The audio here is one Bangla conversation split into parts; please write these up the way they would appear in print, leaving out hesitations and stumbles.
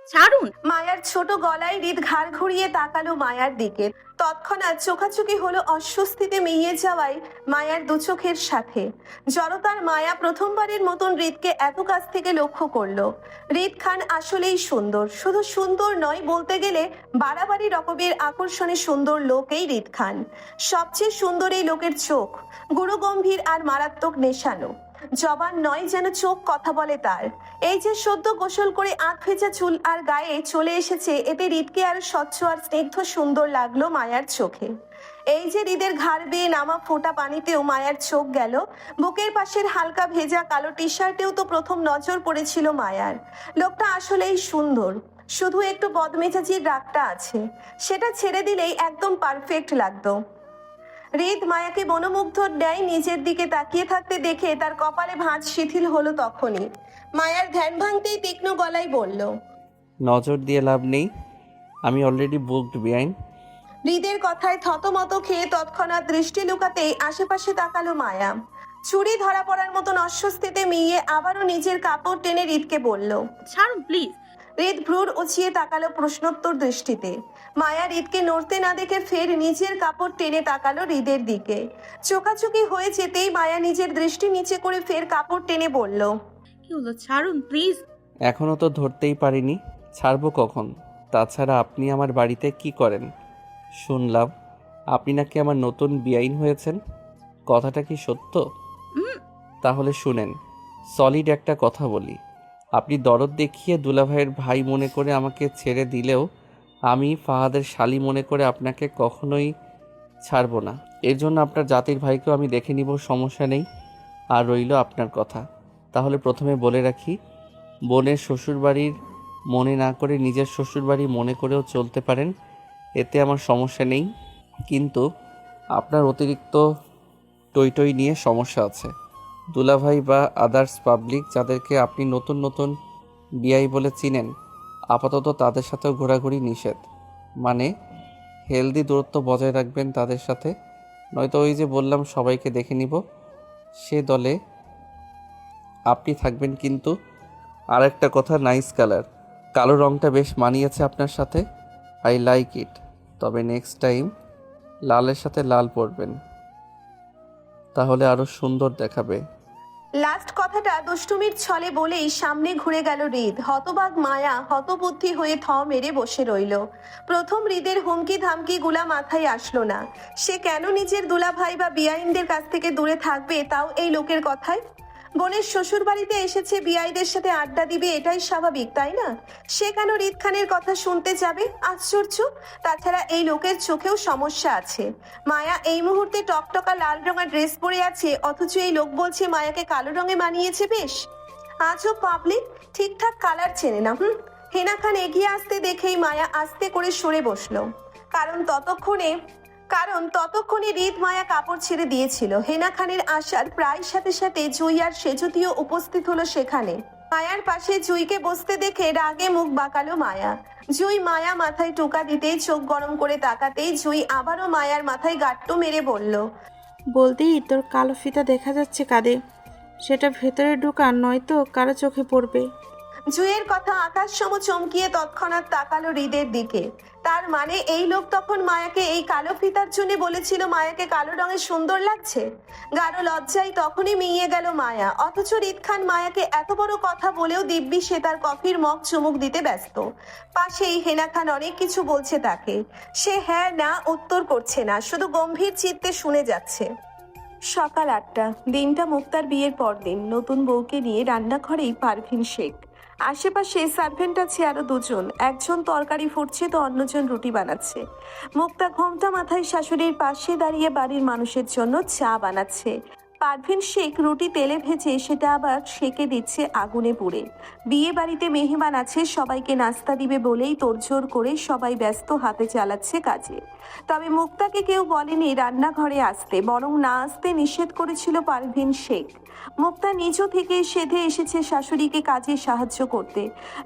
ছাড়ুন। মায়ার ছোট গলায় হৃদ ঘাড় ঘুরিয়ে তাকালো মায়ার দিকে। তৎক্ষণাৎ চোখাচোখি হলো অস্বস্তিতে মিলিয়ে যাওয়ায় মায়ার দু চোখের সাথে। জড়তার মায়া প্রথমবারের মতন হৃদকে এত কাছ থেকে লক্ষ্য করলো। হৃদ খান আসলেই সুন্দর, শুধু সুন্দর নয়, বলতে গেলে বাড়াবাড়ি রকমের আকর্ষণে সুন্দর লোক এই হৃদ খান। সবচেয়ে সুন্দর এই লোকের চোখ, গুরুগম্ভীর আর মারাত্মক নেশানো। জবান নয়, যেন চোখ কথা বলে তার। এই যে সদ্য গোসল করে আঁক ভেজা চুল আর গায়ে চলে এসেছে, এতে হৃদকে আর স্বচ্ছ আর স্নিগ্ধ সুন্দর লাগলো মায়ার চোখে। এই যে হৃদের ঘাড় বেয়ে নামা ফোঁটা পানিতেও মায়ার চোখ গেল। বুকের পাশের হালকা ভেজা কালো টি শার্টেও তো প্রথম নজর পড়েছিল মায়ার। লোকটা আসলেই সুন্দর, শুধু একটু বদমেজাজির রাগটা আছে, সেটা ছেড়ে দিলেই একদম পারফেক্ট লাগতো। হৃদ মায়াকে মনোমুগ্ধ ন্যায় নিজের দিকে তাকিয়ে থাকতে দেখে তার কপালে ভাঁজ শিথিল হলো। তখনই মায়ার ধ্যান ভাঙতেই তীক্ষ্ণ গলায় বলল, নজর দিয়ে লাভ নেই, আমি অলরেডি বুকড বিআইন। হৃদের কথায় থতমত খেয়ে তৎক্ষণাৎ দৃষ্টি লুকাতেই আশেপাশে তাকালো মায়া। চুরি ধরা পড়ার মতন অস্বস্তিতে মিইয়ে আবারও নিজের কাপড় টেনে হৃদকে বলল। ছাড়ুন প্লিজ। হৃদ ভ্রুর উঁচিয়ে তাকালো প্রশ্নোত্তর দৃষ্টিতে। মায়া হৃদকে নড়তে না দেখে ফের নিজের কাপড় টেনে তাকালো হৃদের দিকে। চোখাচোখি হয়ে যেতেই মায়া নিজের দৃষ্টি নিচে করে ফের কাপড় টেনে বলল, কি হলো, ছাড়ুন প্লিজ। এখনও তো ধরতেই পারিনি, ছাড়বো কখন? তাছাড়া আপনি আমার বাড়িতে কি করেন? শুনলাম আপনি নাকি আমার নতুন বিআইন হয়েছেন, কথাটা কি সত্য? তাহলে শুনেন, সলিড একটা কথা বলি। আপনি দরদ দেখিয়ে দুলাভাইয়ের ভাই মনে করে আমাকে ছেড়ে দিলেও আমি ফাহাদের শালি মনে করে আপনাকে কখনোই ছাড়বো না। এর জন্য আপনার জাতির ভাইকেও আমি দেখে নিব, সমস্যা নেই। আর রইল আপনার কথা, তাহলে প্রথমে বলে রাখি, বোনের শ্বশুরবাড়ির মনে না করে নিজের শ্বশুরবাড়ি মনে করেও চলতে পারেন, এতে আমার সমস্যা নেই। কিন্তু আপনার অতিরিক্ত টই নিয়ে সমস্যা আছে। দুলাভাই বা আদার্স পাবলিক যাদেরকে আপনি নতুন নতুন বিআই বলে চিনেন, আপাতত তাদের সাথেও ঘোরাঘুরি নিষেধ। মানে হেলদি দূরত্ব বজায় রাখবেন তাদের সাথে, নয়তো ওই যে বললাম সবাইকে দেখে নিব, সে দলে আপনি থাকবেন। কিন্তু আর একটা কথা, নাইস কালার, কালো রঙটা বেশ মানিয়েছে আপনার সাথে, আই লাইক ইট। তবে নেক্সট টাইম লালের সাথে লাল পরবেন, তাহলে আরও সুন্দর দেখাবে। লাস্ট কথাটা দুষ্টুমির ছলে বলেই সামনে ঘুরে গেল হৃদ। হতবাগ মায়া হতবুদ্ধি হয়ে থ মেরে বসে রইল। প্রথম হৃদের হুমকি ধামকি গুলা মাথায় আসলো না। সে কেন নিজের দুলাভাই বা বিআইনদের কাছ থেকে দূরে থাকবে, তাও এই লোকের কথায়? বোনের শ্বশুর বাড়িতে এসেছে, বিআইদের সাথে আড্ডা দিবে, এটাই স্বাভাবিক, তাই না? সে কেন হৃদ খানের কথা শুনতে যাবে? আশ্চর্য। তাছাড়া এই লোকের চোখেও সমস্যা আছে। মায়া এই মুহূর্তে টকটকা লাল রঙা ড্রেস পরে আছে, অথচ এই লোক বলছে মায়াকে কালো রঙে মানিয়েছে বেশ। আজও পাবলিক ঠিকঠাক কালার চেনে না। হেনা খান এগিয়ে আসতে দেখেই মায়া আস্তে করে সরে বসলো। কারণ ততক্ষণে হৃদ মায়া কাপড় ছেড়ে দিয়েছিল। হেনা খানের আসার প্রায় সাথে সাথে জুই আর সেজুতিও উপস্থিত হলো সেখানে। মায়ার পাশে জুইকে বসতে দেখে রাগে মুখ বাঁকালো মায়া। জুই মায়া মাথায় টোকা দিতেই চোখ গরম করে তাকাতেই জুই আবারও মায়ার মাথায় গাট্টো মেরে বলল, বলতেই তোর কালো ফিতা দেখা যাচ্ছে কাঁধে, সেটা ভেতরে ঢুকা, নয়তো কারো চোখে পড়বে। জুইয়ের কথা আকাশ সম চমকিয়ে তৎক্ষণাৎ তাকালো হৃদের দিকে। তার মানে এই লোক তখন মায়াকে এই কালো ফিতার জন্য বলেছিল মায়াকে কালো রঙে সুন্দর লাগছে। গাঢ় লজ্জায় তখনই মিইয়ে গেল মায়া। অথচ হৃদ খান মায়াকে এত বড় কথা বলেও দিব্যি সে তার কফির মগ চুমুক দিতে ব্যস্ত। পাশেই হেনা খান অনেক কিছু বলছে তাকে, সে হ্যাঁ না উত্তর করছে না, শুধু গম্ভীর চিত্তে শুনে যাচ্ছে। সকাল 8টা, দিনটা মুক্তার বিয়ের পরদিন। নতুন বউকে নিয়ে রান্নাঘরেই পারভিন শেখ। আশেপাশে সার্ভেন্ট আছে আরো দুজন, একজন তরকারি ফুটছে তো অন্যজন রুটি বানাচ্ছে। মুক্তা ঘোমটা মাথায় শাশুড়ির পাশে দাঁড়িয়ে বাড়ির মানুষের জন্য চা বানাচ্ছে। পারভিন শেখ রুটি তেলে ভেজে সেটা আবার সেকে দিচ্ছে আগুনে পুড়ে। বিয়ে বাড়িতে মেহমান আছে, সবাইকে নাস্তা দিবে বলেই তোড়জোড় করে সবাই ব্যস্ত হাতে চালাচ্ছে কাজে। তবে মুক্তাকে কেউ বলেনি রান্নাঘরে আসতে, বরং না আসতে নিষেধ করেছিল পারভিন শেখ। মুক্তা নিজ থেকে সেধে এসেছে শাশুড়িকে কাজে সাহায্য করতে।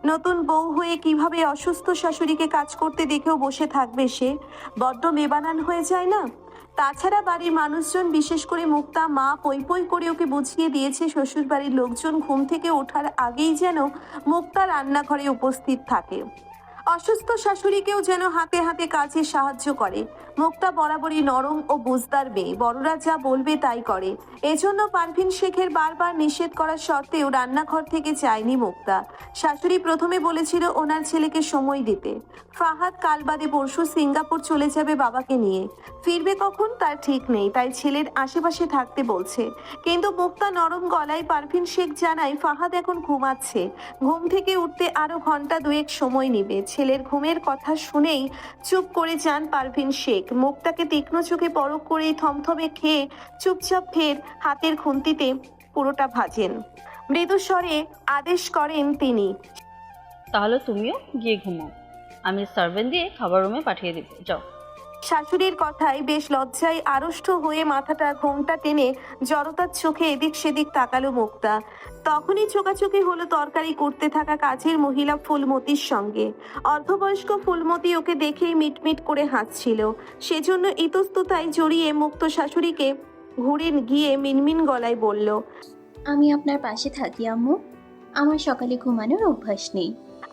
নতুন বউ হয়ে কিভাবে অসুস্থ শাশুড়িকে কাজ করতে দেখেও বসে থাকবে সে? বড্ড বেবানান হয়ে যায় না? তাছাড়া বাড়ির মানুষজন, বিশেষ করে মুক্তা মা, পই পই করে ওকে বুঝিয়ে দিয়েছে শ্বশুর বাড়ির লোকজন ঘুম থেকে ওঠার আগেই যেন মুক্তা রান্নাঘরে উপস্থিত থাকে। অসুস্থ শাশুড়িকেও যেন হাতে হাতে কাজে সাহায্য করে। মুক্তা বরাবরই নরম ও বুঝদার মেয়ে, বড়রা যা বলবে তাই করে। এজন্য পারভিন শেখের বারবার নিষেধ করা সত্ত্বেও রান্নাঘর থেকে যায়নি মুক্তা। শাশুড়ি প্রথমে বলেছিল ওনার ছেলেকে সময় দিতে। ফাহাদ কাল বাদে পরশু সিঙ্গাপুর চলে যাবে বাবাকে নিয়ে, ফিরবে কখন তার ঠিক নেই, তাই ছেলের আশেপাশে থাকতে বলছে। কিন্তু মুক্তা নরম গলায় পারভিন শেখ জানায় ফাহাদ এখন ঘুমাচ্ছে, ঘুম থেকে উঠতে আরো ঘন্টা দুয়েক সময় নেবে। ছেলের ঘুমের কথা শুনেই চুপ করে যান পারভিন শেখ। মুক্তাকে তীক্ষ্ণ চোখে পরখ করেই থমথমে খেয়ে চুপচাপ ফের হাতের খুন্তিতে পুরোটা ভাজেন। মৃদু স্বরে আদেশ করেন তিনি, তাহলে তুমিও গিয়ে ঘুমাও, আমি সার্ভেন্ট দিয়ে খাবার রুমে পাঠিয়ে দেবো, যাও। শাশুড়ির কথায় বেশ লজ্জায় আড়ষ্ট হয়ে মাথাটা ঘোমটা টেনে জড়তার চোখে এদিক সেদিক তাকালো মুক্তা। তখনই চোখাচোখি হলো তরকারি করতে থাকা কাজের মহিলা ফুলমতির সঙ্গে। অর্ধবয়স্ক ফুলমতি ওকে দেখেই মিটমিট করে হাসছিল। সেজন্য ইতস্ততায় জড়িয়ে মুক্ত শাশুড়িকে ঘুরে গিয়ে মিনমিন গলায় বলল, আমি আপনার পাশে থাকি আম্মু, আমার সকালে ঘুমানোর অভ্যাস নেই।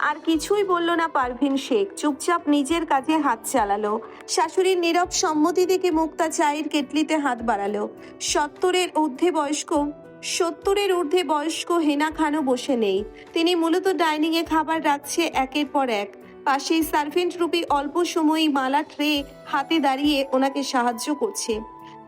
আর কিছুই বলল না পারভিন শেখ, চুপচাপ নিজের কাজে হাত চালালো। শাশুড়ির নীরব সম্মতি দেখে মুক্তা চায়ের কেটলিতে হাত বাড়ালো। 70-এর ঊর্ধ্বে বয়স্ক হেনা খানও বসে নেই। তিনি মূলত ডাইনিং এ খাবার রাখছে একের পর এক। পাশেই সার্ভেন্ট রূপী অল্প সময়ই মালা ট্রে হাতে দাঁড়িয়ে ওনাকে সাহায্য করছে।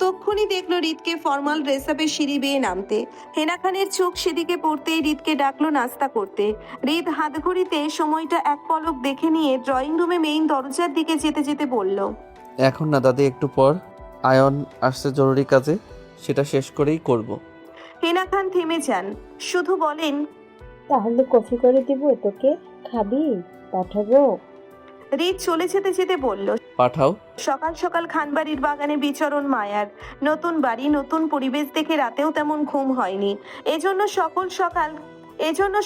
তক্ষুনি দেখলো রিতকে ফর্মাল ড্রেস আপে সিঁড়ি বেয়ে নামতে। হেনা খানের চোখ সেদিকে পড়তেই রিতকে ডাকলো নাস্তা করতে। রিত হাত ঘড়িতে সময়টা এক পলক দেখে নিয়ে ড্রয়িং রুমে মেইন দরজার দিকে যেতে যেতে বলল, এখন না দাদি, একটু পর। আয়ন আসছে জরুরি কাজে, সেটা শেষ করেই করব। হেনা খান থেমে যান, শুধু বলেন, তাহলে কফি করে দিব তোকে, খাবি? পাঠাবো? রিত চলে যেতে যেতে বলল, পাঠাও। সকাল সকাল খানবাড়ির বাগানে বিচরণ মায়ার। নতুন বাড়ি, নতুন পরিবেশ দেখে রাতেও তেমন ঘুম হয়নি। এজন্য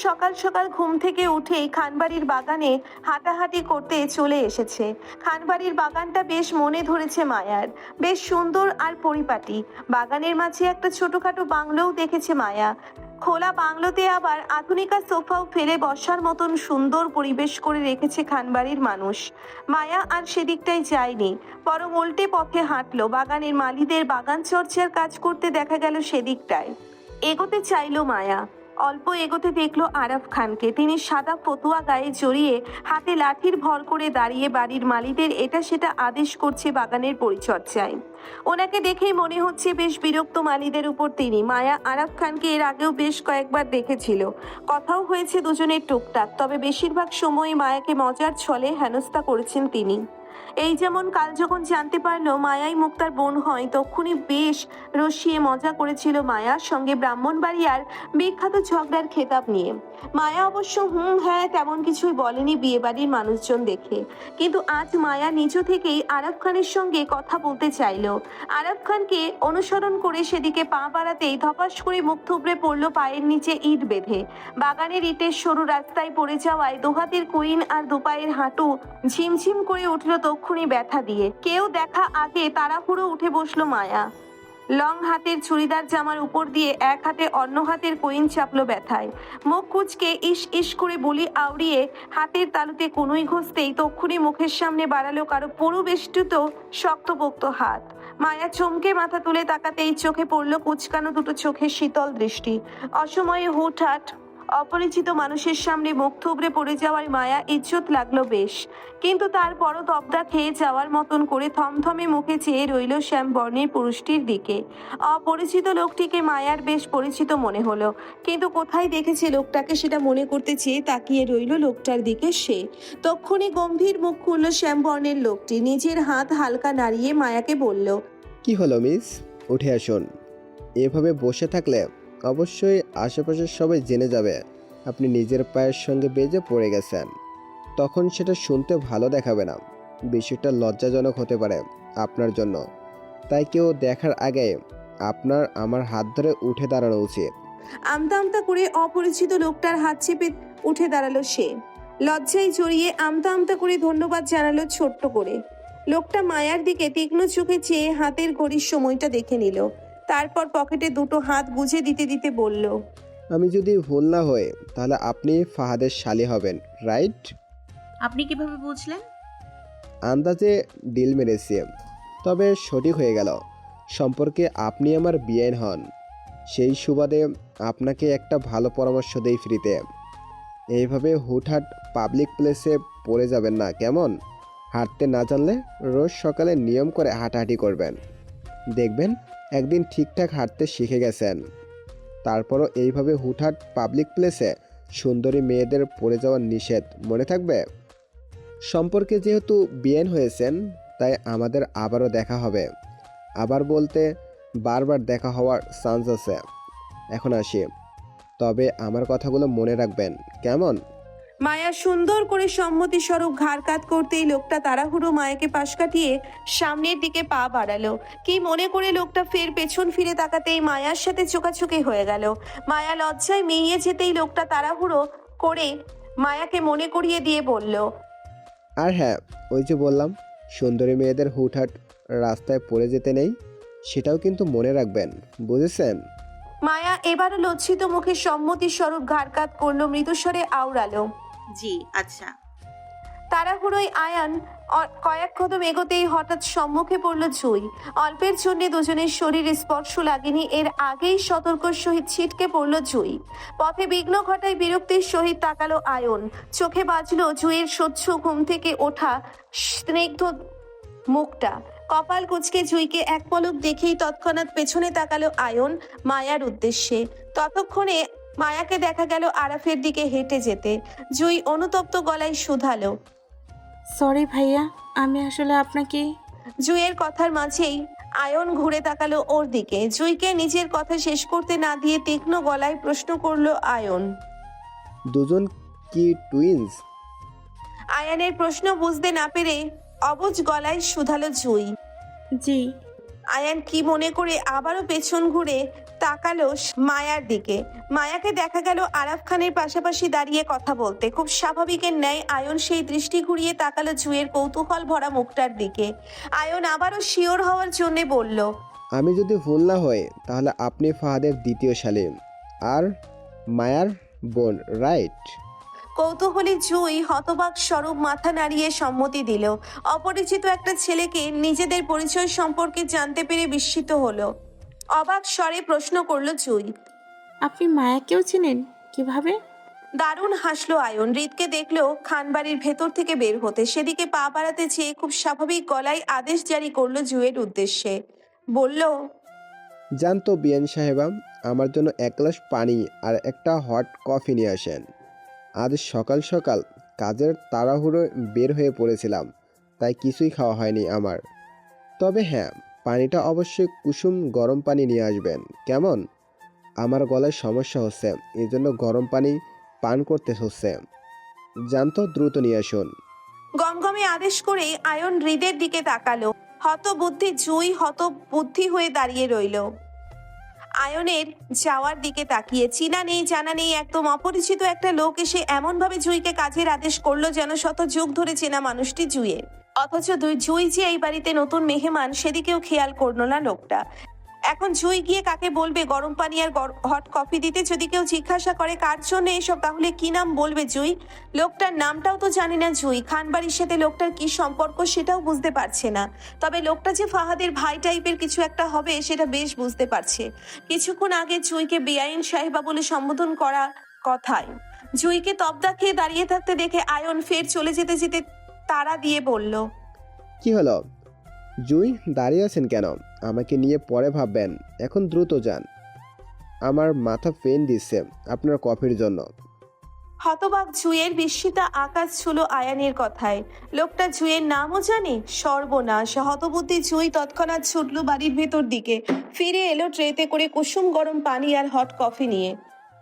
সকাল সকাল ঘুম থেকে উঠেই খানবাড়ির বাগানে হাঁটাহাঁটি করতে চলে এসেছে। খানবাড়ির বাগানটা বেশ মনে ধরেছে মায়ার, বেশ সুন্দর আর পরিপাটি। বাগানের মাঝে একটা ছোটখাটো বাংলোও দেখেছে মায়া। খোলা বাংলোতে আবার আধুনিকা সোফাও ফেলে বসার মতন সুন্দর পরিবেশ করে রেখেছে খানবাড়ির মানুষ। মায়া আর সেদিকটাই যায়নি, বরং উল্টে পথে হাঁটলো। বাগানের মালিদের বাগান চর্চার কাজ করতে দেখা গেল সেদিকটায়। এগোতে চাইলো মায়া, অল্প এগোতে দেখলো আরাফ খানকে। তিনি সাদা ফতুয়া গায়ে জড়িয়ে হাতে লাঠির ভর করে দাঁড়িয়ে বাড়ির মালিদের এটা সেটা আদেশ করছে বাগানের পরিচর্যায়। ওনাকে দেখেই মনে হচ্ছে বেশ বিরক্ত মালিদের উপর তিনি। মায়া আরাফ খানকে এর আগেও বেশ কয়েকবার দেখেছিল, কথাও হয়েছে দুজনের টুকটাক, তবে বেশিরভাগ সময় মায়াকে মজার ছলে হেনস্থা করেছেন তিনি। এই যেমন কাল যখন জানতে পারলো মায়াই মুক্তার বোন হয়, তখনই বেশ রসিয়ে মজা করেছিল মায়ার সঙ্গে ব্রাহ্মণবাড়িয়ার বিখ্যাত ঝগড়ার খেতাব নিয়ে। মায়া অবশ্য হ্যাঁ তেমন কিছুই বলেনি বিয়েবাড়ির মানুষজন দেখে। কিন্তু আজ মায়া নিজ থেকেই আরাফ খানের সঙ্গে কথা বলতে চাইলো। আরাফ খানকে অনুসরণ করে সেদিকে পা বাড়াতেই ধপাস করে মুখ থুবড়ে পড়লো পায়ের নিচে ইট বেঁধে। বাগানের ইটের সরু রাস্তায় পড়ে যাওয়ায় দুহাতের কুইন আর দুপায়ের হাঁটু ঝিমঝিম করে উঠল তক্ষুনি ব্যথা দিয়ে। কেউ দেখা আগে তাড়াহুড়ো উঠে বসলো মায়া। লং হাতের চুড়িদার জামার উপর দিয়ে এক হাতে অন্য হাতের কুইন চাপলো ব্যথায়। মুখ কুচকে ইস ইস করে বলি আউড়িয়ে হাতের তালুতে কনুই ঘষতেই তক্ষুনি মুখের সামনে বাড়ালো কারো পুরু বেষ্টিত শক্তপোক্ত হাত। মায়া চমকে মাথা তুলে তাকাতেই চোখে পড়লো কুচকানো দুটো চোখের শীতল দৃষ্টি। অসময়ে হুটহাট অপরিচিত মানুষের সামনে মুখ থুবড়ে পড়ে যাওয়ার মায়া ইজ্জত লাগলো বেশ, কিন্তু তারপরও তবদা খেয়ে যাওয়ার মতন করে থমথমে মুখে চেয়ে রইল শ্যাম বর্ণের পুরুষটির দিকে। অপরিচিত লোকটিকে মায়ার বেশ পরিচিত মনে হলো, কিন্তু কোথায় দেখেছে লোকটাকে সেটা মনে করতে চেয়ে তাকিয়ে রইল লোকটার দিকে সে। তক্ষুনি গম্ভীর মুখ খুলল শ্যাম বর্ণের লোকটি, নিজের হাত হালকা নাড়িয়ে মায়াকে বলল, কি হলো মিস, উঠে আসুন। এভাবে বসে থাকলে অবশ্যই আশেপাশের সবাই জেনে যাবে আপনি নিজের পায়ের সঙ্গে বেজে পড়ে গেছেন। তখন সেটা শুনতে ভালো দেখাবে না, বিষয়টা লজ্জাজনক হতে পারে আপনার জন্য। তাই কেউ দেখার আগে আপনার আমার হাত ধরে উঠে দাঁড়ানো উচিত। আমতা আমতা করে অপরিচিত লোকটার হাত চেপে উঠে দাঁড়ালো সে। লজ্জায় জড়িয়ে আমতা আমতা করে ধন্যবাদ জানালো ছোট্ট করে। লোকটা মায়ার দিকে তীক্ষ্ণ চোখে চেয়ে হাতের ঘড়ির সময়টা দেখে নিল। তারপর পকেটে দুটো হাত গুজে দিতে দিতে বলল, আমি যদি ভুল না হই তাহলে আপনি ফাহাদের শালি হবেন, রাইট? আপনি কিভাবে বুঝলেন? আন্দাজে ডিল মেরেছি, তবে সঠিক হয়ে গেল। সম্পর্কে আপনি আমার বিয়েন হন, সেই সুবাদে আপনাকে একটা ভালো পরামর্শ দেই ফ্রিতে। এইভাবে হুটহাট পাবলিক প্লেসে পড়ে যাবেন না, কেমন? হাঁটতে না জানলে রোজ সকালে নিয়ম করে হাঁটাহাঁটি করবেন, দেখবেন একদিন ঠিকঠাক হাঁটতে শিখে গেছেন। তারপরও এইভাবে হুটহাট পাবলিক প্লেসে সুন্দরী মেয়েদের পড়ে যাওয়া নিষেধ, মনে থাকবে? সম্পর্কে যেহেতু বিয়েন হয়েছেন, তাই আমাদের আবারও দেখা হবে। আবার বলতে বারবার দেখা হওয়ার চান্স আছে। এখন আসি, তবে আমার কথাগুলো মনে রাখবেন, কেমন? মায়া সুন্দর করে সম্মতি স্বরূপ ঘাড় কাত করতেই লোকটা তাড়াহুড়ো মায়াকে পাশ কাটিয়ে সামনের দিকে পা বাড়ালো। কি মনে করে লোকটা ফের পেছন ফিরে তাকাতেই মায়ার সাথে চোকাচোকি হয়ে গেল। মায়া লজ্জায় মিইয়ে যেতেই লোকটা তাড়াহুড়ো করে মায়াকে মনে করিয়ে দিয়ে বলল, আর হ্যাঁ, ওই যে বললাম সুন্দরী মেয়েদের হুটহাট রাস্তায় পড়ে যেতে নেই, সেটাও কিন্তু মনে রাখবেন, বুঝেছেন? মায়া এবারও লজ্জিত মুখে সম্মতি স্বরূপ ঘাড় কাত করলো, মৃদুস্বরে আওড়ালো, জি আচ্ছা। তাড়াহুড়োয় আয়ান কয়েক কদম এগোতেই হঠাৎ সম্মুখে পড়ল জুই। অল্পের জন্য দুজনের শরীর স্পর্শ লাগেনি, এর আগেই সতর্কর সহিত ছিটকে পড়ল জুই। পথে বিঘ্ন ঘটায় বিরক্তির সহিত তাকালো আয়ন। চোখে বাজলো জুইয়ের স্বচ্ছ ঘুম থেকে ওঠা স্নিগ্ধ মুখটা। কপাল কুঁচকে জুইকে এক পলক দেখেই তৎক্ষণাৎ পেছনে তাকালো আয়ন মায়ার উদ্দেশ্যে। ততক্ষণে মায়াকে দেখা গেল আরাফের দিকে হেঁটে যেতে। জুই অনুতপ্ত গলায় শুধালো, সরি ভাইয়া, আমি আসলে আপনাকে। জুইয়ের কথার মাঝেই আয়ন ঘুরে তাকালো ওর দিকে। জুইকে নিজের কথা শেষ করতে না দিয়ে তীক্ষ্ণ গলায় প্রশ্ন করলো আয়ন। দুজন কি টুইন্স? আয়ানের প্রশ্ন বুঝতে না পেরে অবুঝ গলায় শুধালো জুই। জি। আয়ান কি মনে করে আবারও পেছন ঘুরে তাকালো মায়ার দিকে। মায়াকে দেখা গেল আরাফ খানের পাশাপাশি দাঁড়িয়ে কথা বলতে। খুব স্বাভাবিকের ন্যায় আয়ন সেই দৃষ্টি ঘুরিয়ে তাকালো জুইয়ের কৌতূহল ভরা মুখটার দিকে। আয়ন আবারও শিওর হওয়ার জন্য বলল, আমি যদি ভুল না হই তাহলে আপনি ফাহাদের দ্বিতীয় শালী আর মায়ার বোন, রাইট? কৌতূহলী জুই হতবাক স্বরূপ মাথা নাড়িয়ে সম্মতি দিল। অপরিচিত একটা ছেলেকে নিজেদের পরিচয় সম্পর্কে জানতে পেরে বিস্মিত হলো। অবাক স্বরে প্রশ্ন করলো জুই। আপনি মায়াকেও চিনেন কিভাবে? দারুণ হাসলো আয়ন। হৃদকে দেখলো খানবাড়ির ভেতর থেকে বের হতে। সেদিকে পা বাড়াতে চেয়ে খুব স্বাভাবিক গলায় আদেশ জারি করলো জুইয়ের উদ্দেশ্যে। বলল, জানতো বিয়ান সাহেবা, আমার জন্য এক গ্লাস পানি আর একটা হট কফি নিয়ে আসেন। আজ সকাল সকাল কাজের তাড়াহুড়ো বের হয়ে পড়েছিলাম, তাই কিছুই খাওয়া হয়নি আমার। তবে হ্যাঁ, পানিটা অবশ্যই কুসুম গরম পানি নিয়ে আসবেন, কেমন? আমার গলায় সমস্যা হচ্ছে, এই জন্য গরম পানি পান করতে হচ্ছে। জানতো, দ্রুত নিয়ে আসুন। গমগমে আদেশ করে আয়ন হৃদের দিকে তাকালো। হতবুদ্ধি জুই হতবুদ্ধি হয়ে দাঁড়িয়ে রইল আয়নের যাওয়ার দিকে তাকিয়ে। চিনা নেই জানা নেই একদম অপরিচিত একটা লোক এসে এমনভাবে জুইকে কাজের আদেশ করলো যেন শত যুগ ধরে চেনা মানুষটি জুইয়ের। অথচ জুই যে এই বাড়িতে নতুন মেহমান সেদিকেও খেয়াল করলো না লোকটা। এখন জুই গিয়ে কাকে বলবে গরম পানি আর হট কফি দিতে? যদি কেউ জিজ্ঞাসা করে কার জন্য এসব, তাহলে কি নাম বলবে জুই? লোকটার নামটাও তো জানি না জুই। খানবাড়ির সাথে লোকটার কি সম্পর্ক সেটাও বুঝতে পারছে না। তবে লোকটা যে ফাহাদের ভাই টাইপের কিছু একটা হবে সেটা বেশ বুঝতে পারছে। কিছুক্ষণ আগে জুইকে বেআইন সাহেবা বলে সম্বোধন করা কথায় জুইকে তবদা খেয়ে দাঁড়িয়ে থাকতে দেখে আয়ন ফের চলে যেতে যেতে তাড়া দিয়ে বলল, কি হলো জুই, দাঁড়িয়ে আছেন কেন? আমাকে নিয়ে পরে ভাববেন, এখন দ্রুত যান। আমার মাথা পেন দিচ্ছে আপনার কফির জন্য। হতবাক জুইয়ের বিস্মিতা আকাশ ছিল আয়ানের কথায়। লোকটা জুইয়ের নামও জানে? সর্বনাশ! হতবুদ্ধি জুই তৎক্ষণাৎ ছুটল বাড়ির ভেতর দিকে। ফিরে এলো ট্রেতে করে কুসুম গরম পানি আর হট কফি নিয়ে।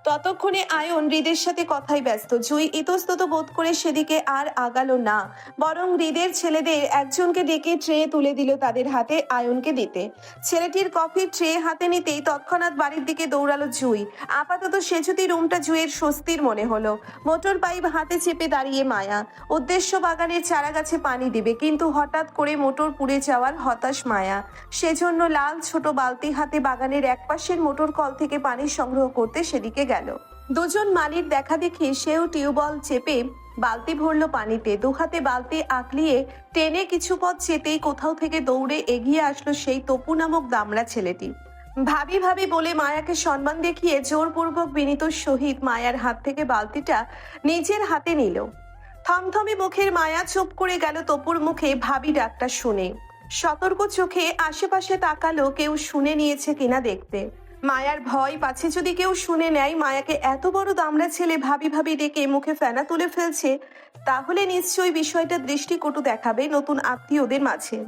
ততক্ষণে আয়ন হৃদের সাথে কথায় ব্যস্ত। জুই ইতস্তত বোধ করে সেদিকে আর আগালো না, বরং হৃদের ছেলেদের একজনকে ডেকে ট্রে তুলে দিল তাদের হাতে আয়নকে দিতে। ছেলেটির কফির ট্রে হাতে নিতেই তৎক্ষণাৎ বাড়ির দিকে দৌড়ালো জুই। আপাতত সেজুতি রুমটা জুইয়ের স্বস্তির মনে হলো। মোটর পাইপ হাতে চেপে দাঁড়িয়ে মায়া, উদ্দেশ্য বাগানের চারা গাছে পানি দিবে, কিন্তু হঠাৎ করে মোটর পুড়ে যাওয়ার হতাশ মায়া। সেজন্য লাল ছোট বালতি হাতে বাগানের একপাশের মোটর কল থেকে পানি সংগ্রহ করতে সেদিকে গেল। দুজন মালির দেখা দেখি সেও টিউবওয়েল চেপে বালতি ভরলো পানিতে। দুহাতে বালতি আঁকলিয়ে টেনে কিছু পথ যেতেই কোথাও থেকে দৌড়ে এগিয়ে আসলো সেই তপু নামক দামড়া ছেলেটি। ভাবি ভাবি বলে মায়াকে সম্মান দেখিয়ে জোরপূর্বক বিনীত সহিত মায়ার হাত থেকে বালতিটা নিজের হাতে নিল। থমথমে মুখের মায়া চুপ করে গেল তপুর মুখে ভাবি ডাকটা শুনে। সতর্ক চোখে আশেপাশে তাকালো কেউ শুনে নিয়েছে কিনা দেখতে। মায়ার ভয় পাছে যদি কেউ শুনে নেয় মায়াকে এত বড় দামড়া ছেলে ভাবি ভাবি ডেকে মুখে ফেনা তুলে ফেলছে, তাহলে নিশ্চয়ই বিষয়টা দৃষ্টিকটু দেখাবে নতুন আত্মীয়দের মাঝে।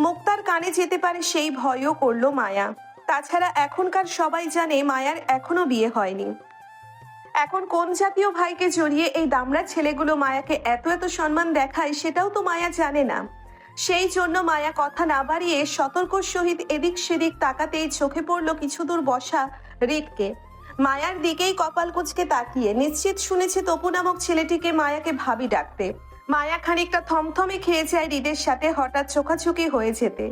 মুক্তার কানে যেতে পারে সেই ভয়ও করলো মায়া। তাছাড়া এখনকার সবাই জানে মায়ার এখনো বিয়ে হয়নি। এখন কোন জাতীয় ভাইকে জড়িয়ে এই দামড়া ছেলেগুলো মায়াকে এত এত সম্মান দেখায় সেটাও তো মায়া জানে না। সেই জন্য মায়া কথা না বাড়িয়ে সতর্ক সহিত এদিক সেদিক তাকাতেই চোখে পড়ল কিছু দূর বসা হৃদকে। মায়ার দিকেই কপাল কুঁচকে তাকিয়ে নিশ্চিত শুনেছে তপু নামক ছেলেটিকে মায়াকে ভাবি ডাকতে। মায়া খানিকটা থমথমে খেয়ে যায় হৃদের সাথে হঠাৎ চোখাচোখি হয়ে যেতে।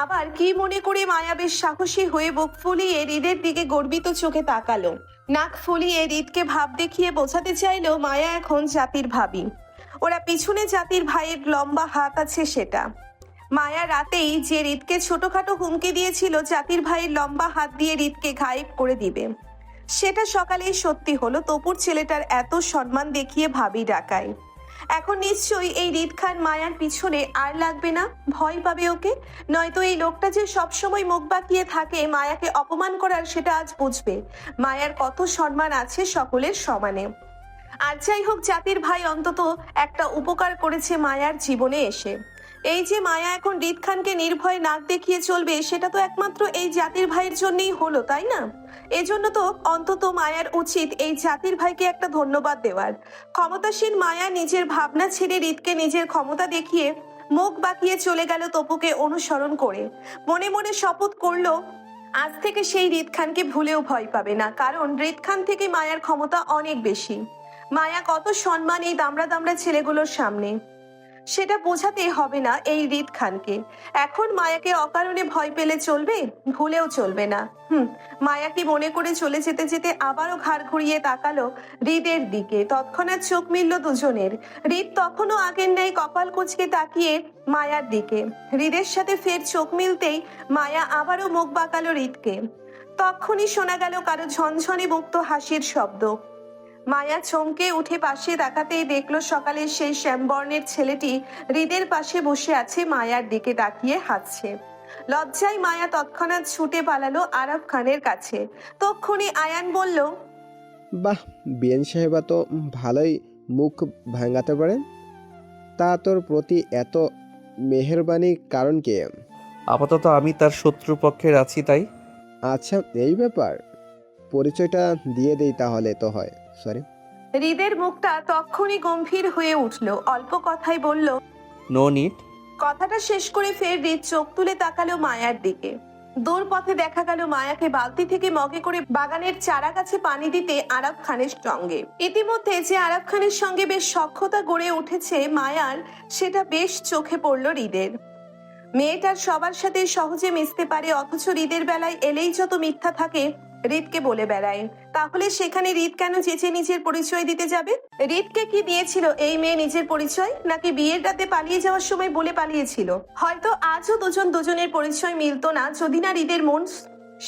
আবার কি মনে করে মায়া বেশ সাহসী হয়ে বুক ফুলিয়ে হৃদের দিকে গর্বিত চোখে তাকালো। নাক ফুলিয়ে হৃদকে ভাব দেখিয়ে বোঝাতে চাইলো মায়া এখন জাতির ভাবি। ওরা পিছনে জাতির ভাইয়ের লম্বা হাত আছে সেটা। মায়া রাতেই যে হৃদকে ছোটখাটো হুমকি দিয়েছিল জাতির ভাইয়ের লম্বা হাত দিয়ে হৃদকে গায়েব করে দিবে, সেটা সকালেই সত্যি হলো। তপুর ছেলেটার এত সম্মান দেখিয়ে ভাবি ডাকায়। এখন নিশ্চয়ই এই হৃদ খান মায়ার পিছনে আর লাগবে না, ভয় পাবে ওকে। নয়তো এই লোকটা যে সবসময় মুখ বাঁকিয়ে থাকে মায়াকে অপমান করার, সেটা আজ বুঝবে মায়ার কত সম্মান আছে সকলের সমানে। আর যাই হোক, জাতির ভাই অন্তত একটা উপকার করেছে মায়ার জীবনে এসে। এই যে মায়া এখন হৃদ খানকে নির্ভয়ে নাক দেখিয়ে চলবে, সেটা তো একমাত্র এই জাতির ভাইয়ের জন্যই হলো, তাই না? এজন্য তো অন্তত মায়ার উচিত এই জাতির ভাইকে একটা ধন্যবাদ দেওয়ার। ক্ষমতাসীন মায়া নিজের ভাবনা ছেড়ে হৃদকে নিজের ক্ষমতা দেখিয়ে মুখ বাঁকিয়ে চলে গেল তপুকে অনুসরণ করে। মনে মনে শপথ করলো আজ থেকে সেই হৃদ খানকে ভুলেও ভয় পাবে না, কারণ হৃদ খান থেকে মায়ার ক্ষমতা অনেক বেশি। মায়া কত সম্মান এই দামড়া দামড়া ছেলেগুলোর সামনে, সেটা বোঝাতে হবে না এই হৃদ খানকে। এখন মায়াকে অকারণে ভয় পেলে চলবে? ভুলেও চলবে না। মায়া কি মনে করে চলে যেতে যেতে আবারও ঘাড় ঘুরিয়ে তাকালো হৃদের দিকে। তৎক্ষণাৎ চোখ মিলল দুজনের। হৃদ তখনও আগের ন্যায় কপাল কুঁচকে তাকিয়ে মায়ার দিকে। হৃদের সাথে ফের চোখ মিলতেই মায়া আবারও মুখ বাঁকালো হৃদকে। তখনই শোনা গেল কারো ঝনঝনে মুক্ত হাসির শব্দ। মায়া চমকে উঠে পাশে তাকাতেই দেখলো সকালের সেই শ্যামবর্ণের ছেলেটি হৃদের পাশে বসে আছে, মায়ার দিকে তাকিয়ে হাসছে। লজ্জায় মায়া তৎক্ষণাৎ ছুটে পালালো আরাফ খানের কাছে। তক্ষুনি আয়ান বলল, বাহ, বিএন সাহেবা তো ভালোই মুখ ভাঙাতে পারেন। তা তোর প্রতি এত মেহেরবানির কারণ কি? আপাতত আমি তার শত্রুপক্ষের আছি তাই। আচ্ছা, এই ব্যাপার। পরিচয়টা দিয়ে দেই তাহলে তো হয়। সরি। হৃদের মুখটা তক্ষুনি গম্ভীর হয়ে উঠল। অল্প কথাই বলল, নো নিড। কথাটা শেষ করে ফের হৃদ চোখ তুলে তাকালো মায়ার দিকে। দূর পথে দেখা গেল মায়াকে বালতি থেকে মগে করে বাগানের চারা গাছে পানি দিতে আরাফ খানের সঙ্গে। ইতিমধ্যে যে আরাফ খানের সঙ্গে বেশ সখ্যতা গড়ে উঠেছে মায়ার, সেটা বেশ চোখে পড়ল হৃদের। মেয়েটার সবার সাথে সহজে মিশতে পারে, অথচ হৃদের বেলায় এলেই যত মিথ্যা থাকে হৃদকে বলে বেড়ায়। তাহলে সেখানে হৃদ কেন চেঁচে নিজের পরিচয় দিতে যাবে? হৃদকে কি দিয়েছিল এই মেয়ে নিজের পরিচয়, নাকি বিয়ের রাতে পালিয়ে যাওয়ার সময় বলে পালিয়েছিল? হয়তো আজও দুজন দুজনের পরিচয় মিলতো না যদি না হৃদের মন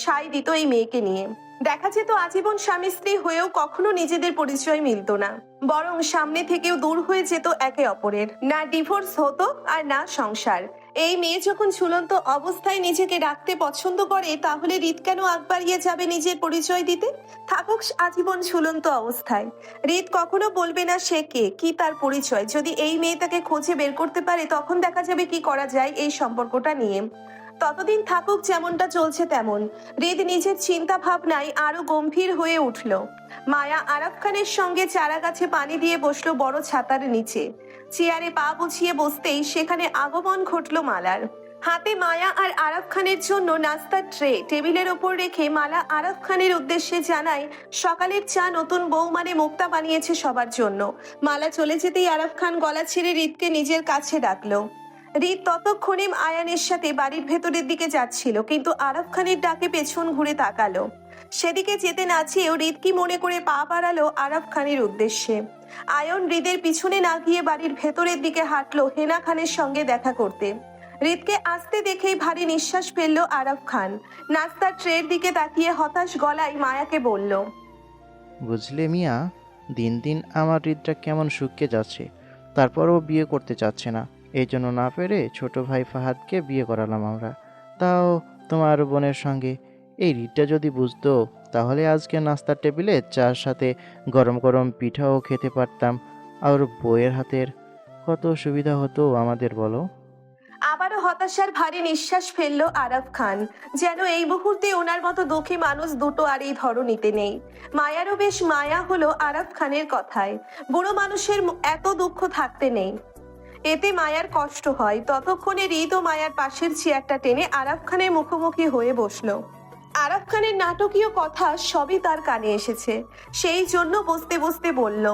সায় দিত এই মেয়েকে নিয়ে। দেখা যেত আজীবন স্বামী স্ত্রী হয়েও কখনো নিজেদের পরিচয় মিলতো না, বরং সামনে থেকেও দূর হয়ে যেত একে অপরের। না ডিভোর্স হতো আর না সংসার। এই মেয়ে যখন ঝুলন্ত অবস্থায় নিজেকে রাখতে পছন্দ করে, তাহলে হৃদ কেন আগ বাড়িয়ে যাবে নিজের পরিচয় দিতে? থাকুক আজীবন ঝুলন্ত অবস্থায়। হৃদ কখনো বলবে না সে কে, কি তার পরিচয়। যদি এই মেয়ে তাকে খোঁজে বের করতে পারে, তখন দেখা যাবে কি করা যায় এই সম্পর্কটা নিয়ে। ততদিন থাকুক যেমনটা চলছে তেমন। হৃদ নিজের চিন্তা ভাবনায় আরো গম্ভীর হয়ে উঠল। মায়া আরাফ খানের সঙ্গে চারা গাছে পানি দিয়ে বসলো বড় ছাতার নিচে। চেয়ারে পা বুঝিয়ে বসতেই সেখানে আগমন ঘটল মালার। হাতে মায়া আর আরাফ খানের জন্য নাস্তার ট্রে টেবিলের ওপর রেখে মালা আরাফ খানের উদ্দেশ্যে জানায় সকালের চা নতুন বউ মানে মুক্তা বানিয়েছে সবার জন্য। মালা চলে যেতেই আরাফ খান গলা ছেড়ে হৃদকে নিজের কাছে ডাকলো। হৃদ ততক্ষণে আয়ানের সাথে বাড়ির ভেতরের দিকে যাচ্ছিল, কিন্তু আরাফ খানের ডাকে পেছন ঘুরে তাকালো। সেদিকে যেতে না চেয়েও হৃদ কি মনে করে পা বাড়ালো আরাফ খানের উদ্দেশ্যে। আয়ন হৃদের পিছনে না গিয়ে বাড়ির ভেতরের দিকে হাঁটলো হেনা খানের সঙ্গে দেখা করতে। হৃদকে আসতে দেখেই ভারী নিঃশ্বাস ফেললো আরাফ খান। নাস্তার ট্রের দিকে তাকিয়ে হতাশ গলায় মায়াকে বলল, বুঝলে মিয়া, দিন দিন আমার হৃদটা কেমন শুকিয়ে যাচ্ছে, তারপরও বিয়ে করতে চাচ্ছে না। এই জন্য না পেরে ছোট ভাই ফাহাদকে বিয়ে করালাম আমরা, তাও তোমার বোনের সঙ্গে। এই হৃদটা যদি বুঝতো তাহলে আজকে নাস্তার টেবিলে চার সাথে গরম গরম পিঠাও খেতে পারতাম, আর বইয়ের হাতের কত সুবিধা হতো আমাদের, বলো। আবারও হতাশার ভারী নিঃশ্বাস ফেললো আরাফ খান। যেন এই মুহূর্তে ওনার মতো দুঃখী মানুষ দুটো আর এই ধরনীতে নেই। মায়ারও বেশ মায়া হলো আরাফ খানের কথায়। বুড়ো মানুষের এত দুঃখ থাকতে নেই, এতে মায়ার কষ্ট হয়। ততক্ষণে হৃদ ও মায়ার পাশের চেয়ারটা টেনে আরাফ খানের মুখোমুখি হয়ে বসলো। আরাফ খানের নাটকীয় কথা সবই তার কানে এসেছে, সেই জন্য বসতে বসতে বলল।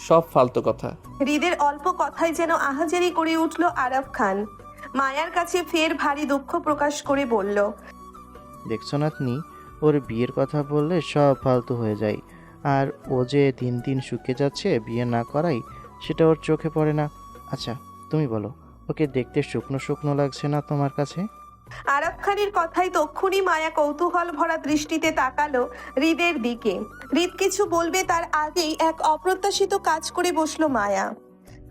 সব ফালতু কথা। হৃদের অল্প কথায় যেন আহাজারি করে উঠল আরাফ খান। মায়ার কাছে ফের ভারী দুঃখ প্রকাশ করে বলল, দেখছো নাতনি, ওর বিয়ের কথা বললে সব ফালতু হয়ে যায়। আর ও যে দিন দিন শুকিয়ে যাচ্ছে বিয়ে না করাই, সেটা ওর চোখে পড়ে না। আচ্ছা তুমি বলো, ওকে দেখতে শুকনো শুকনো লাগছে না তোমার কাছে? আরাফ খানের কথাই তক্ষুনি মায়া কৌতূহল ভরা দৃষ্টিতে তাকালো হৃদের দিকে। হৃদ কিছু বলবে তার আগেই এক অপ্রত্যাশিত কাজ করে বসলো মায়া।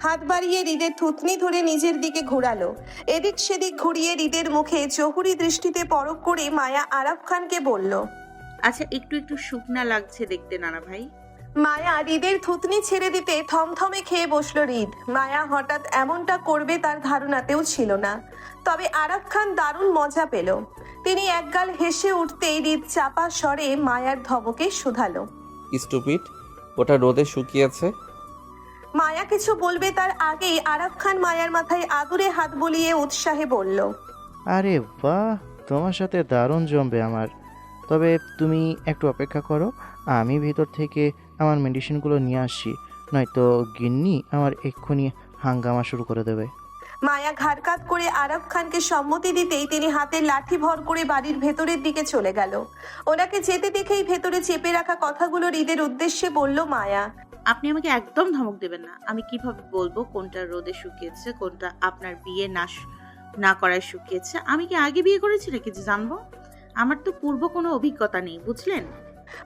হাত বাড়িয়ে হৃদের থুতনি ধরে নিজের দিকে ঘোরালো। এদিক সেদিক ঘুরিয়ে হৃদের মুখে জহুরি দৃষ্টিতে পরখ করে মায়া আরাফ খানকে বলল, আচ্ছা, একটু একটু শুকনা লাগছে দেখতে নানা ভাই। মায়া হৃদের থুতনি ছেড়ে দিতে থমথমে খেয়ে বসলো হৃদ। মায়া হঠাৎ এমনটা করবে তার ধারণাতেও ছিল না। তবে আরাফ খান দারুণ মজা পেল। তিনি একগাল হেসে উঠতেই হৃদ চাপা স্বরে মায়ার ধমকে শুধালো, স্টুপিড, ওটা রোদে শুকিয়েছে। মায়া কিছু বলবে তার আগেই আরাফ খান মায়ার মাথায় আদুরে হাত বুলিয়ে উৎসাহে বলল, আরে বাহ, তোমার সাথে দারুণ জমবে আমার। তবে তুমি একটু অপেক্ষা করো, আমি ভিতর থেকে আমার মেডিসিনগুলো নিয়ে আসছি, নয়তো গিন্নি আমার এক্ষুনি হাঙ্গামা শুরু করে দেবে। মায়া ঘাড়কাত করে আরাফ খানকে সম্মতি দিতেই তিনি হাতের লাঠি ভর করে বাড়ির ভেতরের দিকে চলে গেল। ওনাকে যেতে দেখেই ভেতরে চেপে রাখা কথাগুলো হৃদের উদ্দেশ্যে বলল মায়া, আপনি আমাকে একদম ধমক দেবেন না। আমি কিভাবে বলবো কোনটা রোদে শুকিয়েছে, কোনটা আপনার বিয়ে না করায় শুকিয়েছে? আমি কি আগে বিয়ে করেছি নাকি যে জানবো? আমার তো পূর্ব কোনো অভিজ্ঞতা নেই, বুঝলেন?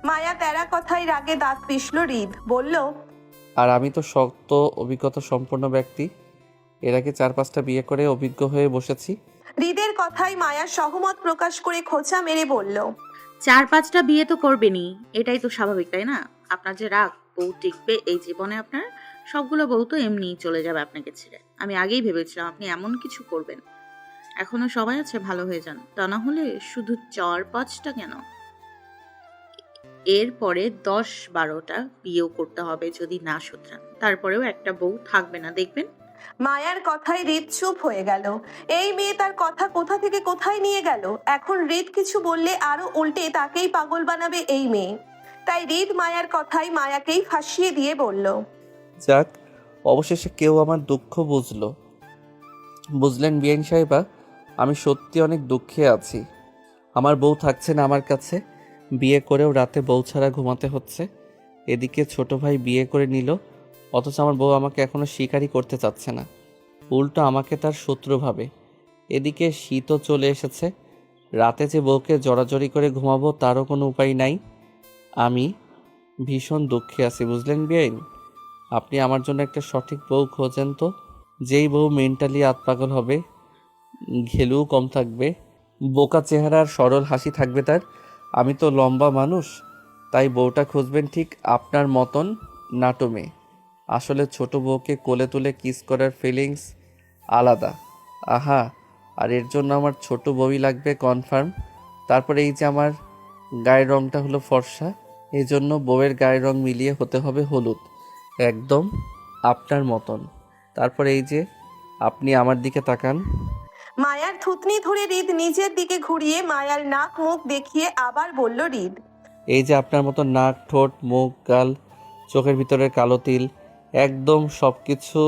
মায়া তেরা কথায় রাগে দাঁত পিষল হৃদ। বলল, আর আমি তো শক্ত অভিজ্ঞতা সম্পন্ন ব্যক্তি, এর আগে 4-5টা বিয়ে করে অভিজ্ঞ হয়ে বসেছি। হৃদের কথায় মায়া সহমত প্রকাশ করে খোঁচা মেরে বলল, 4-5টা বিয়ে তো করবেনই, এটাই তো স্বাভাবিক, তাই না? আপনার যে রাগ, বউ টিকবে এই জীবনে? আপনার সবগুলো বউ তো এমনিই চলে যাবে আপনাকে ছেড়ে। আমি আগেই ভেবেছিলাম আপনি এমন কিছু করবেন। এখনো সবাই আছে, ভালো হয়ে যান। তা না হলে শুধু 4-5টা কেন, এরপরে 10-12টা বিয়েও করতে হবে যদি না শুধরান। তারপরেও একটা বউ থাকবে না, দেখবেন। মায়ার কথায় হৃদ চুপ হয়ে গেল। এই মেয়ে তার কথা কোথা থেকে কোথায় নিয়ে গেল। এখন হৃদ কিছু বললে আরো উল্টে তাকেই পাগল বানাবে এই মেয়ে। তাই হৃদ মায়ার কথায় মায়াকেই ফাঁসিয়ে দিয়ে বলল, যাক, অবশেষে কেউ আমার দুঃখ বুঝলেন বিআইন সাহেবা। আমি সত্যি অনেক দুঃখে আছি। আমার বউ থাকছে না আমার কাছে, বিয়ে করেও রাতে বউ ছাড়া ঘুমাতে হচ্ছে। এদিকে ছোট ভাই বিয়ে করে নিল, অথচ আমার বউ আমাকে এখনো স্বীকারই করতে চাচ্ছে না, উল্টো আমাকে তার শত্রু ভাবে। এদিকে শীতও চলে এসেছে, রাতে যে বউকে জড়াজড়ি করে ঘুমাবো তারও কোনো উপায় নাই। আমি ভীষণ দুঃখে আছি, বুঝলেন বিআইন। আপনি আমার জন্য একটা সঠিক বউ খোঁজেন তো, যেই বউ মেন্টালি আতপাগল হবে, ঘেলুও কম থাকবে, বোকা চেহারা আর সরল হাসি থাকবে তার। আমি তো লম্বা মানুষ, তাই বউটা খুঁজবেন ঠিক আপনার মতন নাটো মেয়ে। আসলে ছোট বউকে কোলে তুলে কিস করার ফিলিংস আলাদা। আহা, আর এর জন্য আমার ছোট বউই লাগবে কনফার্ম। তারপরে এই যে আমার গায়ের রঙটা হলো ফর্সা, এই জন্য বউয়ের গায়ের রং মিলিয়ে হতে হবে হলুদ, একদম আপনার মতন। তারপরে এই যে আপনি আমার দিকে তাকান। মায়ার থুতনি ধরে হৃদ নিজের দিকে ঘুরিয়ে মায়ার নাক মুখ দেখিয়ে আবার বলল হৃদ। এই যে আপনার মতো নাক, ঠোঁট, মুখ, গাল, চোখের ভিতরের কালো তিল, একদম সব কিছু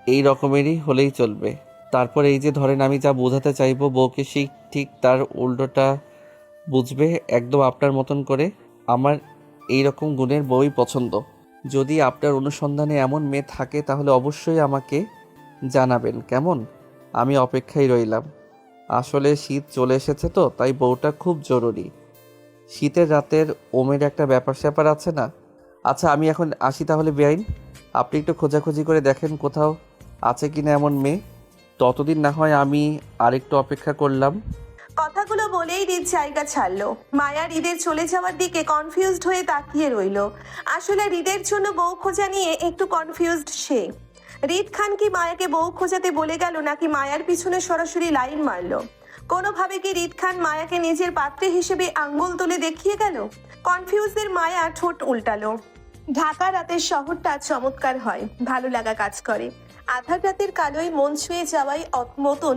এই রকমেরই হলেই চলবে। তারপর এই যে ধরেন আমি যা বোঝাতে চাইবো বউকে সেই ঠিক তার উল্টোটা বুঝবে, একদম আপনার মতন করে। আমার এই রকম গুণের বউই পছন্দ। যদি আপনার অনুসন্ধানে এমন মেয়ে থাকে তাহলে অবশ্যই আমাকে জানাবেন, কেমন? আমি অপেক্ষায় রইলাম। আসলে শীত চলে এসেছে তো, তাই বউটা খুব জরুরি। শীতের রাতের ওমের একটা ব্যাপার স্যাপার আছে না? আচ্ছা আমি এখন আসি তাহলে বেআইন, আপনি একটু খোঁজাখুঁজি করে দেখেন কোথাও আছে কিনা এমন মেয়ে। ততদিন না হয় আমি আরেকটু অপেক্ষা করলাম। কথাগুলো বলেই হৃদ জায়গা ছাড়লো। মায়া হৃদের চলে যাওয়ার দিকে কনফিউজড হয়ে তাকিয়ে রইল। আসলে হৃদের জন্য বউ খোঁজা নিয়ে একটু কনফিউজড সে। হৃদ খান কি মায়াকে বউ খোঁজাতে বলে গেল, নাকি মায়ার পিছনে সরাসরি লাইন মারলো? কোনোভাবে কি হৃদ খান মায়াকে নিজের পাত্রে হিসেবে আঙ্গুল তুলে দেখিয়ে গেল? কনফিউজদের মায়া ঠোঁট উল্টালো। ঢাকা রাতের শহরটা চমৎকার হয়, ভালো লাগা কাজ করে। আধার রাতের কালোয় মন ছুঁয়ে যাওয়াই মতন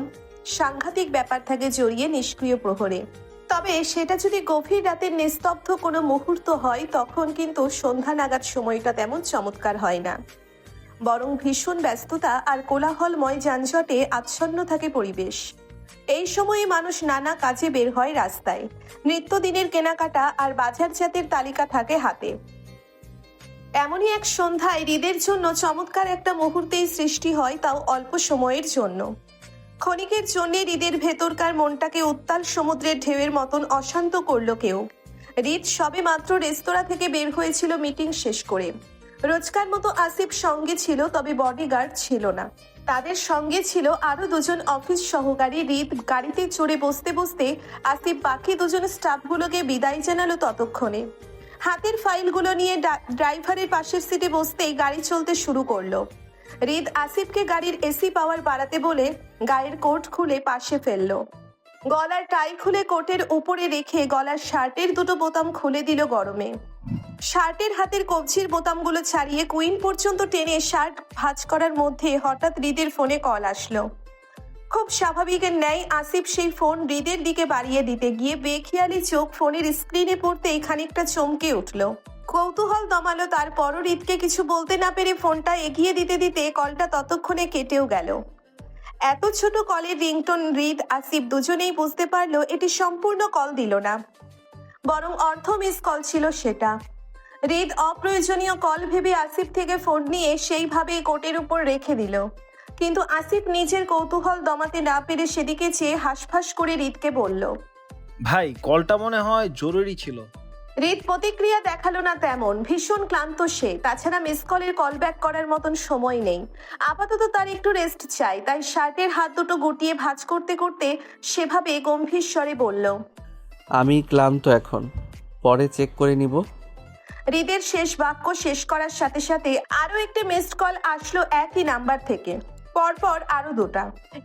সাংঘাতিক ব্যাপার থাকে জড়িয়ে নিষ্ক্রিয় প্রহরে। তবে সেটা যদি গভীর রাতের নিস্তব্ধ কোনো মুহূর্ত হয়, তখন কিন্তু সন্ধ্যা নাগাদ সময়টা তেমন চমৎকার হয় না, বরং ভীষণ ব্যস্ততা আর কোলাহলময় যানজটে আচ্ছন্ন থাকে পরিবেশ। এই সময়ে মানুষ নানা কাজে বের হয় রাস্তায়। নিত্যদিনের কেনাকাটা আর বাজারজাতের তালিকা থাকে হাতে। এমনই এক সন্ধ্যায় হৃদের জন্য চমৎকার একটা মুহূর্তেই সৃষ্টি হয়, তাও অল্প সময়ের জন্য। ক্ষণিকের জন্যে হৃদের ভেতরকার মনটাকে উত্তাল সমুদ্রের ঢেউয়ের মতন অশান্ত করলো কেউ। হৃদ সবে মাত্র রেস্তোরাঁ থেকে বের হয়েছিল মিটিং শেষ করে। রোজকার মতো আসিফ সঙ্গে ছিল, তবে বডিগার্ড ছিল না। তাদের সঙ্গে ছিল আরো দুজন অফিস সহকারী। হৃদ গাড়িতে চড়ে বসতে বসতে আসিফ বাকি দুজন স্টাফগুলোকে বিদায় জানালো। ততক্ষণে হাতের ফাইলগুলো নিয়ে ড্রাইভারের পাশের সিটে বসতেই গাড়ি চলতে শুরু করলো। হৃদ আসিফকে গাড়ির এসি পাওয়ার বাড়াতে বলে গায়ের কোট খুলে পাশে ফেললো। গলার টাই খুলে কোটের উপরে রেখে গলার শার্টের দুটো বোতাম খুলে দিল গরমে। শার্টের হাতের কবজির বোতামগুলো ছাড়িয়ে কুইন পর্যন্ত টেনে শার্ট ভাঁজ করার মধ্যে হঠাৎ হৃদের ফোনে কল আসলো। খুব স্বাভাবিকের ন্যায় আসিফ সেই ফোন হৃদের দিকে বাড়িয়ে দিতে গিয়ে বেখেয়ালি চোখ ফোনের স্ক্রিনে পড়তেই খানিকটা চমকে উঠল। কৌতূহল দমালো, তারপরও হৃদকে কিছু বলতে না পেরে ফোনটা এগিয়ে দিতে দিতে কলটা ততক্ষণে কেটেও গেল। এত ছোট কলের রিংটোন হৃদ আসিফ দুজনেই বুঝতে পারলো এটি সম্পূর্ণ কল দিল না, বরং অর্ধ মিস কল ছিল সেটা। হৃদ অপ্রয়োজনীয় কল ভেবে আসিফ থেকে ফোন নিয়ে সেইভাবে কোটের উপর রেখে দিল। কিন্তু আসিফ নিজের কৌতূহল দমাতে না পেরে সেদিকে চেয়ে হাঁসফাঁস করে হৃদকে বলল, ভাই কলটা মনে হয় জরুরি ছিল। হৃদ প্রতিক্রিয়া দেখালো না তেমন। ভীষণ ক্লান্ত সে, তাছাড়া মিস কলের কল ব্যাক করার মতন সময় নেই। আপাতত তার একটু রেস্ট চাই, তাই শার্টের হাত দুটো গুটিয়ে ভাঁজ করতে করতে সেভাবে গম্ভীর স্বরে বলল, আমি ক্লান্ত, এখন পরে চেক করে নিব। হৃদের শেষ বাক্য শেষ করার সাথে সাথে আরো একটি মিসড কল আসলো একই নাম্বার থেকে, পরপর আরো দুটা।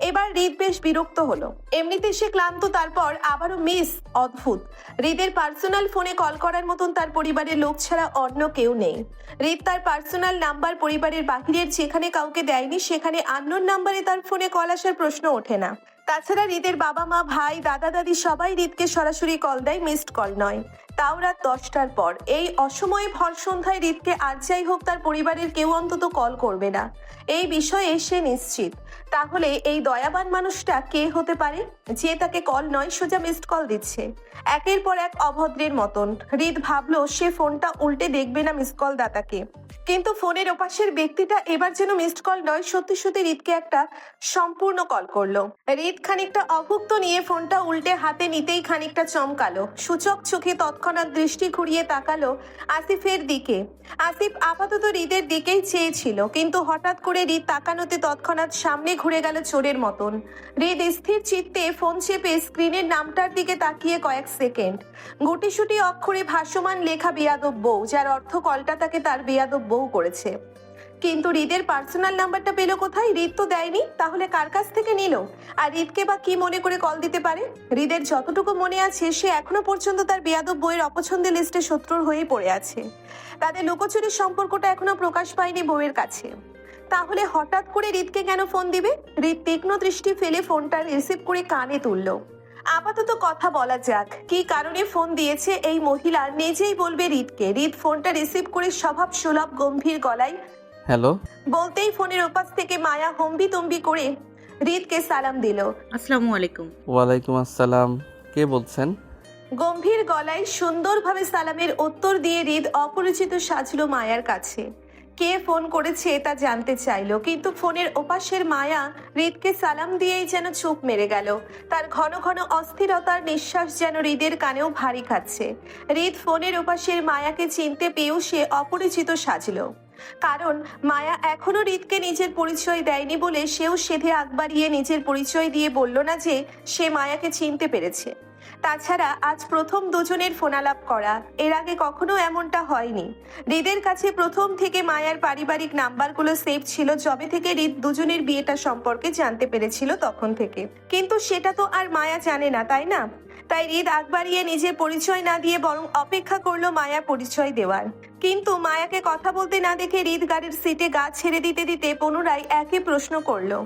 এবার হৃদ বেশ বিরক্ত হলো। এমনিতে সে ক্লান্ত, তারপর আবারও মিস। অদ্ভুত, হৃদের পার্সোনাল ফোনে কল করার মতন তার পরিবারের লোক ছাড়া অন্য কেউ নেই। হৃদ তার পার্সোনাল নাম্বার পরিবারের বাহিরের যেখানে কাউকে দেয়নি, সেখানে আননোন নাম্বারে তার ফোনে কল আসার প্রশ্ন ওঠে না। তাছাড়া হৃদের বাবা মা, ভাই, দাদা দাদি সবাই হৃদকে সরাসরি কল দেয়, মিসড কল নয়, তাও রাত 10টার পর। এই অসময়ে ভর সন্ধ্যায় হৃদকে আর যাই হোক তার পরিবারের কেউ অন্তত কল করবে না, এই বিষয়ে সে নিশ্চিত। তাহলে এই দয়াবান মানুষটা কে হতে পারে যে তাকে কল নয় সোজা মিসড কল দিচ্ছে, একের পর এক অভদ্রের মতন। হৃদ ভাবলো সে ফোনটা উল্টে দেখবে না মিসড কল দাতাকে, কিন্তু ফোনের ওপাশের ব্যক্তিটা এবার যেন মিসড কল নয়, সত্যি সত্যি হৃদকে একটা সম্পূর্ণ কল করলো। হৃদ খানিকটা অভুক্ত নিয়ে ফোনটা উল্টে হাতে নিতেই খানিকটা চমকালো। সূচক চোখে তৎক্ষণাৎ দৃষ্টি ঘুরিয়ে তাকালো আসিফের দিকে। আসিফ আপাতত হৃদের দিকেই চেয়েছিল, কিন্তু হঠাৎ করে হৃদ তাকানোতে তৎক্ষণাৎ সামনে ঘুরে গেল চোরের মতন। হৃদ স্থির চিত্তে ফোন চেপে স্ক্রিনের নামটার দিকে তাকিয়ে কয়েক সেকেন্ড। গুটিসুটি অক্ষরে ভাসমান লেখা বেয়াদব বউ, যার অর্থ কলটা তাকে তার বেয়াদব বউ করেছে। কিন্তু হৃদের পার্সোনাল নাম্বারটা পেলো কোথায়? হৃদ তো দেয়নি, তাহলে কার কাছ থেকে নিল? আর হৃদকে বা কি মনে করে কল দিতে পারে? হৃদের যতটুকু মনে আছে, সে এখনো পর্যন্ত তার বেয়াদব বইয়ের অপছন্দের লিস্টে শত্রুর হয়েই পড়ে আছে। তাদের লুকোচুরির সম্পর্কটা এখনো প্রকাশ পায়নি বউয়ের কাছে। তাহলে হঠাৎ করে হৃদকে কেন ফোন দিবে? হৃদ তীক্ষ্ণ দৃষ্টি ফেলে ফোনটা রিসিভ করে কানে তুললো। আপাতত কথা বলা যাক, কি কারণে ফোন দিয়েছে এই মহিলা নিজেই বলবে হৃদকে। হৃদ ফোনটা রিসিভ করে স্বভাব সুলভ গম্ভীর গলায় হ্যালো। বলতেই ফোনের ওপাশ থেকে মায়া হম্বিতম্বি করে হৃদকে সালাম দিল। আসসালামু আলাইকুম। ওয়ালাইকুম আসসালাম। কে বলছেন? গম্ভীর গলায় সুন্দরভাবে সালামের উত্তর দিয়ে হৃদ অপরিচিত সাজলো মায়ার কাছে। কে ফোন করেছে তা জানতে চাইলো, কিন্তু ফোনের ওপাশের মায়া হৃদকে সালাম দিয়েই যেন চুপ মেরে গেল। তার ঘন ঘন অস্থিরতার নিঃশ্বাস যেন হৃদের কানেও ভারী খাচ্ছে। হৃদ ফোনের ওপাশের মায়াকে চিনতে পেয়েও সে অপরিচিত সাজলো, কারণ মায়া এখনো হৃদকে নিজের পরিচয় দেয়নি বলে সেও সেধে আগ বাড়িয়ে নিজের পরিচয় দিয়ে বলল না যে সে মায়াকে চিনতে পেরেছে। তাছাড়া আজ প্রথম দুজনের ফোনালাপ করা, এর আগে কখনো এমনটা হয়নি। হৃদের কাছে প্রথম থেকে মায়ার পারিবারিক নাম্বারগুলো সেভ ছিল যবে থেকে হৃদ দুজনের বিয়েটা সম্পর্কে জানতে পেরেছিল তখন থেকে। কিন্তু সেটা তো আর মায়া জানে না, তাই না? তাই হৃদ আগ বাড়িয়ে নিজের পরিচয় না দিয়ে বরং অপেক্ষা করলো মায়া পরিচয় দেওয়ার। কিন্তু মায়াকে কথা বলতে না দেখে হৃদ গাড়ির সিটে গা ছেড়ে দিতে দিতে পুনরায় একই প্রশ্ন করলো।